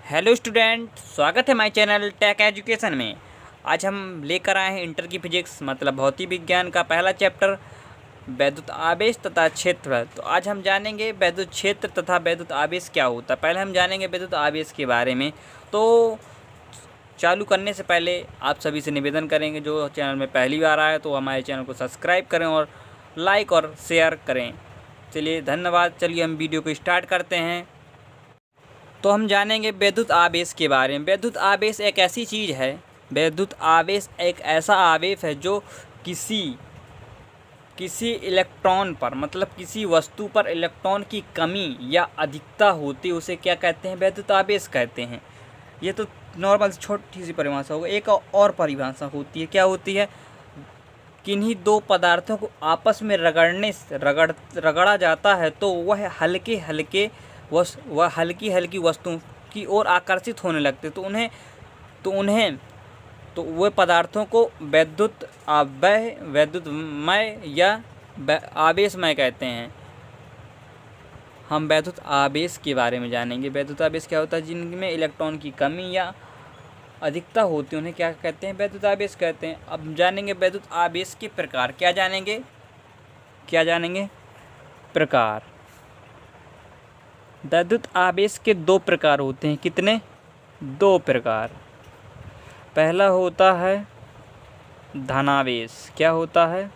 Hello student, स्वागत है हमारे चैनल टेक एजुकेशन में। आज हम लेकर आए हैं इंटर की फिजिक्स मतलब भौतिक विज्ञान का पहला चैप्टर वैद्युत आवेश तथा क्षेत्र। तो आज हम जानेंगे वैद्युत क्षेत्र तथा वैद्युत आवेश क्या होता है। पहले हम जानेंगे वैद्युत आवेश के बारे में। तो चालू करने से पहले आप सभी से निवेदन करेंगे, जो चैनल में पहली बार आए तो हमारे चैनल को सब्सक्राइब करें और लाइक और शेयर करें। चलिए धन्यवाद। चलिए हम वीडियो को स्टार्ट करते हैं। तो हम जानेंगे वैद्युत आवेश के बारे में। वैद्युत आवेश एक ऐसी चीज़ है, वैद्युत आवेश एक ऐसा आवेश है जो किसी इलेक्ट्रॉन पर मतलब किसी वस्तु पर इलेक्ट्रॉन की कमी या अधिकता होती है, उसे क्या कहते हैं? वैद्युत आवेश कहते हैं। ये तो नॉर्मल छोटी सी परिभाषा होगी। एक और परिभाषा होती है, क्या होती है? किन्हीं दो पदार्थों को आपस में रगड़ा जाता है तो वह हल्की हल्की वस्तुओं की ओर आकर्षित होने लगते, तो वे पदार्थों को वैद्युतमय या आवेशमय कहते हैं। हम वैद्युत आवेश के बारे में जानेंगे। वैद्युत आवेश क्या होता है? जिनमें इलेक्ट्रॉन की कमी या अधिकता होती है उन्हें क्या कहते हैं? वैद्युत आवेश कहते हैं। अब जानेंगे वैद्युत आवेश के प्रकार। क्या जानेंगे? प्रकार। वैद्युत आवेश के दो प्रकार होते हैं। कितने? दो प्रकार। पहला होता है धनावेश। क्या होता है?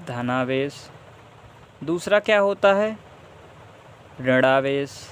धनावेश। दूसरा क्या होता है? ऋणावेश।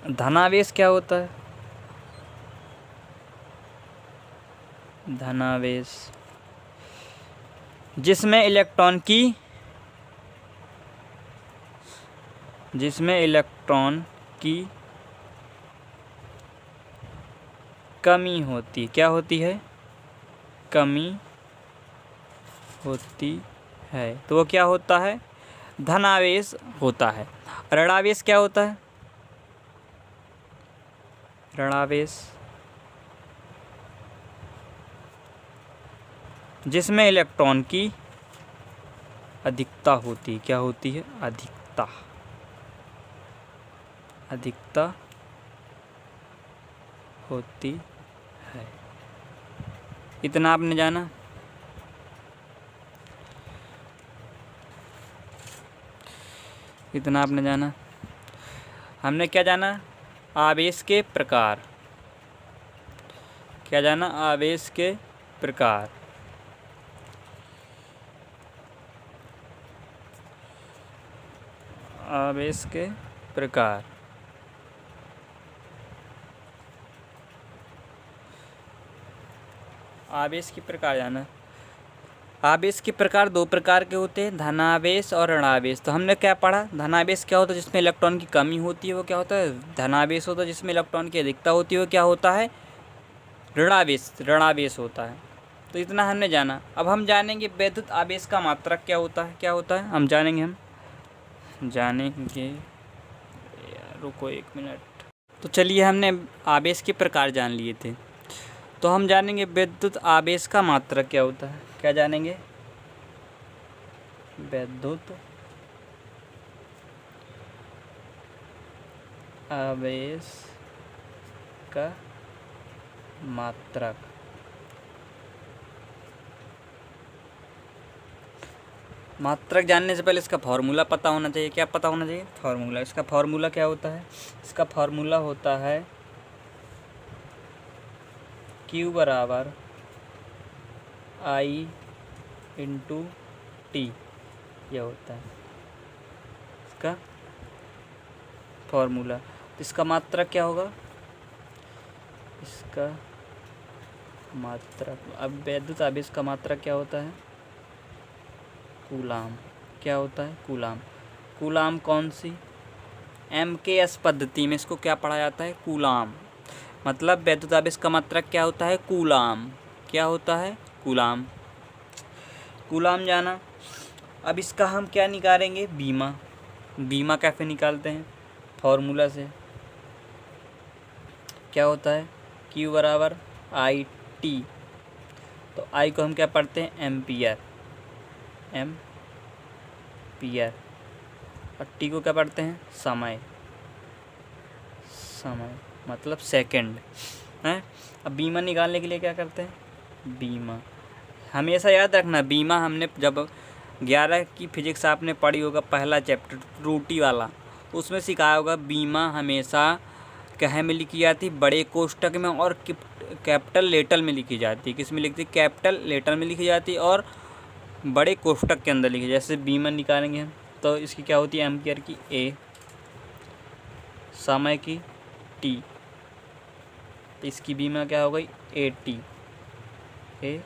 धनावेश क्या होता है? धनावेश जिसमें इलेक्ट्रॉन की कमी होती। क्या होती है? कमी होती है, तो वो क्या होता है? धनावेश होता है। ऋणावेश क्या होता है? ऋणावेश जिसमें इलेक्ट्रॉन की अधिकता होती। क्या होती है? अधिकता होती है। इतना आपने जाना। हमने क्या जाना? आवेश के प्रकार। क्या जाना? आवेश के प्रकार। आवेश के प्रकार। आवेश के प्रकार जाना। आवेश के प्रकार दो प्रकार के होते हैं, धनावेश और ऋणावेश। तो हमने क्या पढ़ा? धनावेश क्या होता है? जिसमें इलेक्ट्रॉन की कमी होती है वो क्या होता है? धनावेश होता है। जिसमें इलेक्ट्रॉन की अधिकता होती है वो क्या होता है? ऋणावेश होता है। तो इतना हमने जाना। अब हम जानेंगे वैद्युत आवेश का मात्रक क्या होता है। हम जानेंगे रुको एक मिनट। तो चलिए, हमने आवेश के प्रकार जान लिए थे, तो हम जानेंगे वैद्युत आवेश का मात्रक क्या होता है। क्या जानेंगे? वैद्युत आवेश का मात्रक। मात्रक जानने से पहले इसका फॉर्मूला पता होना चाहिए। क्या पता होना चाहिए? फॉर्मूला। इसका फॉर्मूला क्या होता है? इसका फॉर्मूला होता है Q बराबर I इंटू टी। यह होता है इसका फॉर्मूला। इसका मात्रक क्या होगा? इसका मात्रक, अब वैद्युत आवेश का मात्रक क्या होता है? कूलाम। क्या होता है? कूलाम। कूलाम कौन सी? MKS पद्धति में इसको क्या पढ़ा जाता है? कूलाम। मतलब वैद्युत आवेश का मात्रक क्या होता है? कूलाम। क्या होता है? कूलाम। कूलाम जाना। अब इसका हम क्या निकालेंगे? बीमा कैसे निकालते हैं? फॉर्मूला से। क्या होता है? Q बराबर IT। तो I को हम क्या पढ़ते हैं? एम्पियर। एम्पियर, और टी को क्या पढ़ते हैं, समय, समय मतलब सेकंड है। अब बीमा निकालने के लिए क्या करते हैं, बीमा, हमेशा याद रखना बीमा हमने जब 11 की फिजिक्स आपने पढ़ी होगा, पहला चैप्टर त्रुटि वाला, उसमें सिखाया होगा बीमा हमेशा कहाँ में लिखी जाती, बड़े कोष्टक में, और कैपिटल लेटर में लिखी जाती है। किस में लिखती, कैपिटल लेटर में लिखी जाती है और बड़े कोष्टक के अंदर लिखी। जैसे बीमा निकालेंगे हम तो इसकी क्या होती है, एम्पियर की ए, समय की टी, तो इसकी बीमा क्या हो गई, ए टी, ये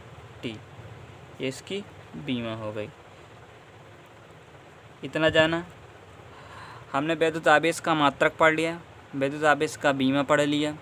इसकी बीमा हो गई। इतना जाना हमने वैद्युत आवेश का मात्रक पढ़ लिया, वैद्युत आवेश का बीमा पढ़ लिया।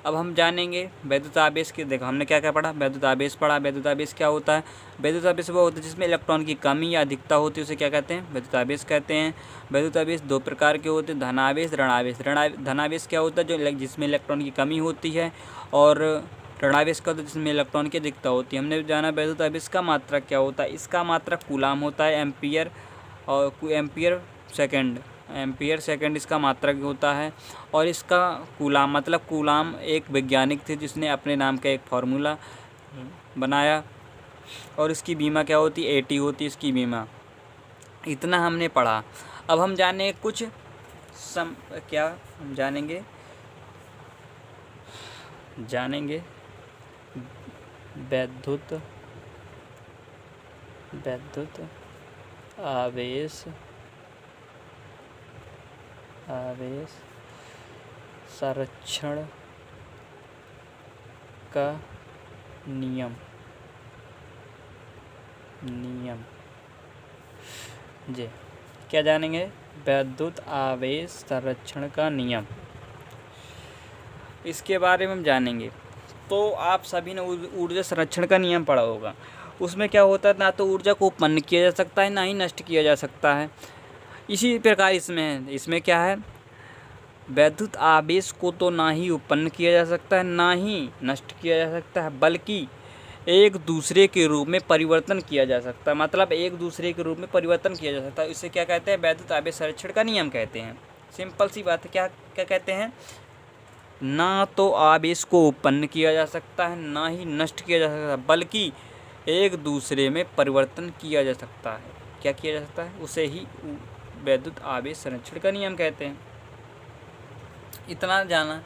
अब हम जानेंगे वैद्युत आवेश के, देखो हमने क्या क्या पढ़ा, वैद्युत आवेश पढ़ा। वैद्युत आवेश क्या होता है, वैद्युत आवेश वो होता है जिसमें इलेक्ट्रॉन की कमी या अधिकता होती है, उसे क्या कहते हैं, वैद्युत आवेश कहते हैं। वैद्युत आवेश दो प्रकार के होते हैं, धनावेश, ऋणावेश। धनावेश क्या होता है, जो जिसमें इलेक्ट्रॉन की कमी होती है, और ऋणावेश का होता है जिसमें इलेक्ट्रॉन की अधिकता होती है। हमने जाना वैद्युत आवेश का मात्रक क्या होता है, इसका मात्रक कूलाम होता है, एम्पियर और एम्पियर सेकंड इसका मात्रक होता है। और इसका कूलाम मतलब कूलाम एक वैज्ञानिक थे जिसने अपने नाम का एक फार्मूला बनाया, और इसकी बीमा क्या होती, एटी होती इसकी बीमा। इतना हमने पढ़ा। अब हम जाने कुछ क्या हम जानेंगे वैद्युत आवेश संरक्षण का नियम जी, क्या जानेंगे, वैद्युत आवेश संरक्षण का नियम, इसके बारे में हम जानेंगे। तो आप सभी ने ऊर्जा संरक्षण का नियम पढ़ा होगा। उसमें क्या होता है, ना तो ऊर्जा को उत्पन्न किया जा सकता है, ना ही नष्ट किया जा सकता है। इसी प्रकार इसमें क्या है, वैद्युत आवेश को तो ना ही उत्पन्न किया जा सकता है, ना ही नष्ट किया जा सकता है, बल्कि एक दूसरे के रूप में परिवर्तन किया जा सकता है। मतलब एक दूसरे के रूप में परिवर्तन किया जा सकता है। इसे क्या कहते हैं, वैद्युत आवेश संरक्षण का नियम कहते हैं। सिंपल सी बात है, क्या कहते हैं, ना तो आवेश को उत्पन्न किया जा सकता है, ना ही नष्ट किया जा सकता है, बल्कि एक दूसरे में परिवर्तन किया जा सकता है। क्या किया जा सकता है, उसे ही वैद्युत आवेश संरक्षण का नियम कहते हैं। इतना जाना,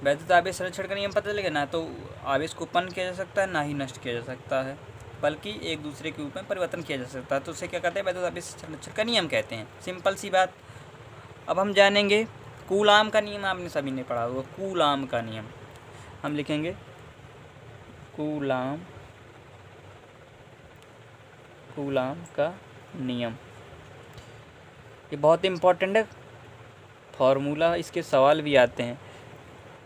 वैद्युत आवेश संरक्षण का नियम पता चलेगा, ना तो आवेश को उत्पन्न किया जा सकता है, ना ही नष्ट किया जा सकता है, बल्कि एक दूसरे के रूप में परिवर्तन किया जा सकता है। तो उसे क्या कहते हैं, वैद्युत आवेश संरक्षण का नियम कहते हैं। सिंपल सी बात। अब हम जानेंगे कूलाम का नियम, आपने सभी ने पढ़ा होगा। कूलाम का नियम हम लिखेंगे, कूलाम का नियम, ये बहुत इम्पोर्टेंट है। फार्मूला, इसके सवाल भी आते हैं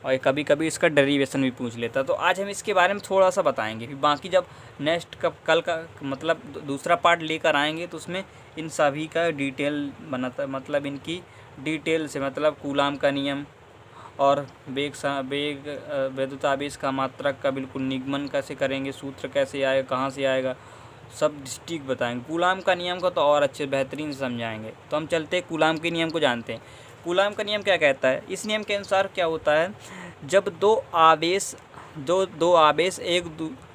और कभी कभी इसका डेरिवेशन भी पूछ लेता है। तो आज हम इसके बारे में थोड़ा सा बताएंगे, फिर बाकी जब नेक्स्ट कल का मतलब दूसरा पार्ट लेकर आएंगे तो उसमें इन सभी का डिटेल बनाता, मतलब इनकी डिटेल से, मतलब कूलाम का नियम और वैद्युत आवेश का मात्रक का बिल्कुल निगमन कैसे करेंगे, सूत्र कैसे आएगा, कहाँ से आएगा, सब डिस्ट्रिक्ट बताएंगे। कूलाम का नियम को तो और अच्छे बेहतरीन से समझाएंगे। तो हम चलते हैं कूलाम के नियम को जानते हैं। कूलाम का नियम क्या कहता है, इस नियम के अनुसार क्या होता है, जब दो आवेश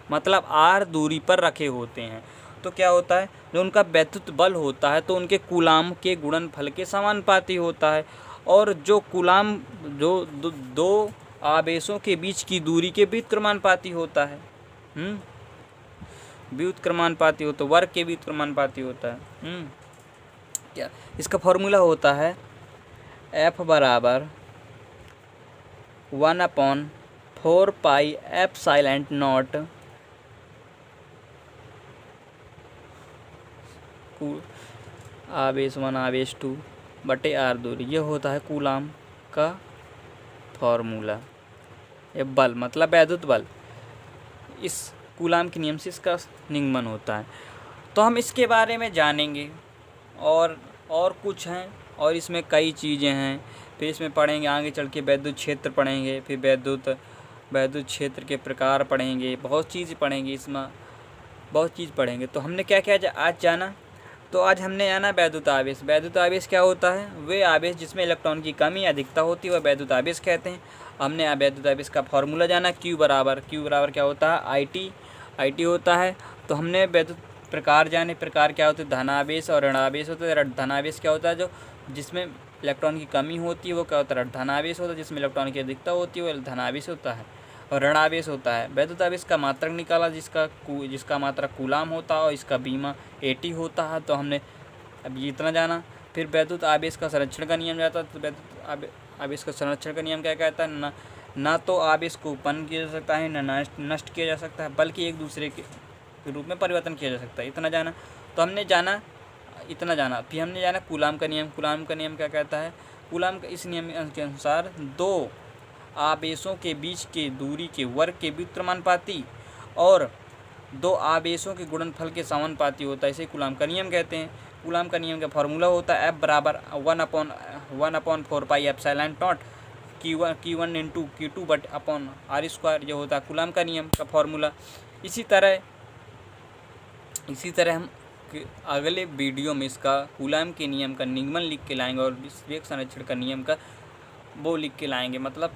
मतलब r दूरी पर रखे होते हैं तो क्या होता है, जो उनका वैद्युत बल होता है तो उनके कूलाम के गुणनफल के समानुपाती होता है। और जो कूलाम जो दो आवेशों के बीच की दूरी के व्युत्क्रमानुपाती होता है, व्युत्क्रमानुपाती होता है, वर्ग के व्युत्क्रमानुपाती होता है। क्या इसका फॉर्मूला होता है, F बराबर 1/4 पाई एप्सिलॉन नॉट आवेश 1 आवेश 2 बटे r दूरी। ये होता है कूलाम का फॉर्मूला। ये बल मतलब वैद्युत बल, इस कूलाम के नियम से इसका निगमन होता है। तो हम इसके बारे में जानेंगे और कुछ हैं, और इसमें कई चीज़ें हैं। फिर इसमें पढ़ेंगे आगे चल के वैद्युत क्षेत्र पढ़ेंगे, फिर वैद्युत क्षेत्र के प्रकार पढ़ेंगे, बहुत चीज़ पढ़ेंगे, इसमें बहुत चीज़ पढ़ेंगे। तो हमने क्या क्या आज जाना, तो आज हमने जाना वैद्युत आवेश। वैद्युत आवेश क्या होता है? वे आवेश जिसमें इलेक्ट्रॉन की कमी या अधिकता होती है वह वैद्युत आवेश कहते हैं। हमने वैद्युत आवेश का फॉर्मूला जाना, Q बराबर क्या होता है? IT होता है। तो हमने वैद्युत प्रकार जाने, प्रकार क्या होते हैं? धनावेश और ऋणावेश होते हैं। धनावेश क्या होता है? जो जिसमें इलेक्ट्रॉन की कमी होती है वो क्या होता है? धनावेश होता है। जिसमें इलेक्ट्रॉन की अधिकता होती है वो धनावेश होता है। और ऋणावेश होता है। वैद्युत आवेश का मात्रक निकाला जिसका मात्रक कूलाम होता है और इसका बीमा AT होता है। तो हमने अब ये इतना जाना। फिर वैद्युत आवेश का संरक्षण का नियम जाता है। तो वैद्युत आवेश का संरक्षण का नियम क्या कहता है? ना तो आवेश को उत्पन्न किया जा सकता है, ना नष्ट किया जा सकता है, बल्कि एक दूसरे के रूप में परिवर्तन किया जा सकता है। इतना जाना। तो हमने जाना इतना जाना। फिर हमने जाना कूलाम का नियम। कूलाम का नियम क्या कहता है? कूलाम का इस नियम के अनुसार दो आवेशों के बीच के दूरी के वर्ग के व्युत्क्रमानुपाती और दो आवेशों के गुणनफल के समानुपाती होता है। इसे कूलाम का नियम कहते हैं। कूलाम का नियम का फॉर्मूला होता है F बराबर 1/4πε0 Q1 into Q2 but upon R²। जो होता है कूलाम का नियम का फॉर्मूला। इसी तरह हम अगले वीडियो में इसका कूलाम के नियम का निगमन लिख के लाएंगे और वेग संरक्षण का नियम का वो लिख के लाएंगे, मतलब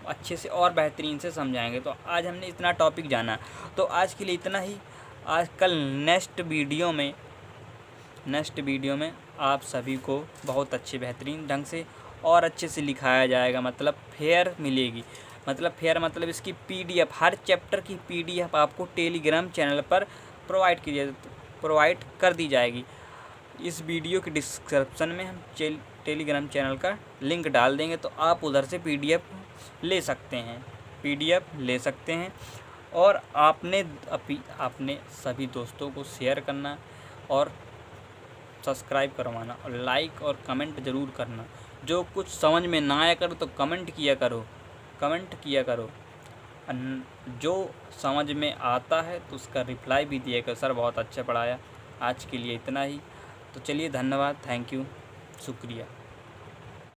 अच्छे से और बेहतरीन से समझाएंगे। तो आज हमने इतना टॉपिक जाना, तो आज के लिए इतना ही। कल नेक्स्ट वीडियो में आप सभी को बहुत अच्छे बेहतरीन ढंग से और अच्छे से लिखाया जाएगा, मतलब फेयर मिलेगी। मतलब इसकी PDF, हर चैप्टर की PDF आपको टेलीग्राम चैनल पर प्रोवाइड कर दी जाएगी। इस वीडियो के डिस्क्रिप्शन में हम टेलीग्राम चैनल का लिंक डाल देंगे, तो आप उधर से PDF ले सकते हैं। और आपने सभी दोस्तों को शेयर करना और सब्सक्राइब करवाना और लाइक और कमेंट ज़रूर करना। जो कुछ समझ में ना आया करो तो कमेंट किया करो। जो समझ में आता है तो उसका रिप्लाई भी दिया करो, सर बहुत अच्छा पढ़ाया। आज के लिए इतना ही। तो चलिए, धन्यवाद, थैंक यू, शुक्रिया।